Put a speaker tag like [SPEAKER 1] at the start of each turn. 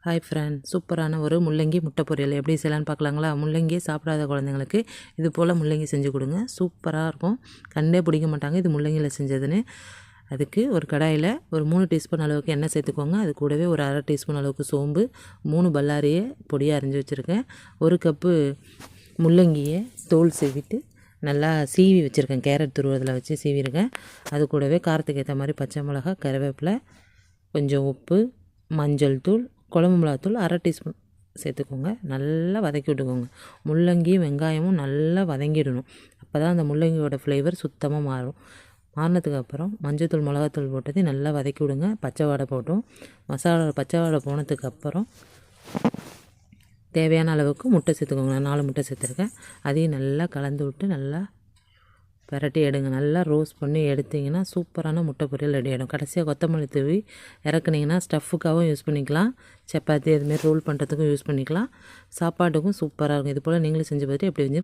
[SPEAKER 1] Hi friend, சூப்பரான ஒரு முள்ளங்கி முட்டை பொரியல் எப்படி செய்யலான்னு பார்க்கலாங்களா? முள்ளங்கியே சாப்பிடாத குழந்தைங்களுக்கு இது போல் முள்ளங்கி செஞ்சு கொடுங்க. சூப்பராக இருக்கும். கண்டே பிடிக்க மாட்டாங்க இது முள்ளங்கியில் செஞ்சதுன்னு. அதுக்கு ஒரு கடாயில் ஒரு 3 டீஸ்பூன் அளவுக்கு எண்ணெய் சேர்த்துக்கோங்க. அது கூடவே ஒரு அரை டீஸ்பூன் அளவுக்கு சோம்பு, 3 பல்லாரியை பொடியாக அரிஞ்சு வச்சுருக்கேன். ஒரு கப்பு முள்ளங்கியை தோல் சீவிட்டு நல்லா சீவி வச்சுருக்கேன். கேரட் துருவதில் வச்சு சீவிருக்கேன். அது கூடவே காரத்துக்கு ஏற்ற மாதிரி பச்சை மிளகா, கருவேப்பிலை, கொஞ்சம் உப்பு, மஞ்சள் தூள், குழம்பு மிளகாத்தூள் அரை டீஸ்பூன் சேர்த்துக்கோங்க. நல்லா வதக்கி விட்டுக்கோங்க. முள்ளங்கியும் வெங்காயமும் நல்லா வதங்கிடணும். அப்போ தான் அந்த முள்ளங்கியோட ஃப்ளேவர் சுத்தமாக மாறும். மாறினதுக்கு அப்புறம் மஞ்சள்தூள், மிளகாத்தூள் போட்டது நல்லா வதக்கி விடுங்க. பச்சை வாடை போட்டும். மசாலா பச்சை வாடை போனதுக்கு அப்புறம் தேவையான அளவுக்கு முட்டை சேர்த்துக்கோங்க. நான் 4 முட்டை சேர்த்துருக்கேன். அதையும் நல்லா கலந்து விட்டு நல்லா பரட்டி எடுங்க. நல்லா ரோஸ்ட் பண்ணி எடுத்திங்கன்னா சூப்பரான முட்டை பொரியல் ரெடி ஆகிடும். கடைசியாக கொத்தமல்லி தூவி இறக்குனிங்கன்னா ஸ்டஃபுக்காகவும் யூஸ் பண்ணிக்கலாம், சப்பாத்தி அதுமாரி ரோல் பண்ணுறதுக்கும் யூஸ் பண்ணிக்கலாம், சாப்பாட்டுக்கும் சூப்பராக இருக்கும். இது போல் நீங்களும் செஞ்சு பார்த்துட்டு எப்படி வந்து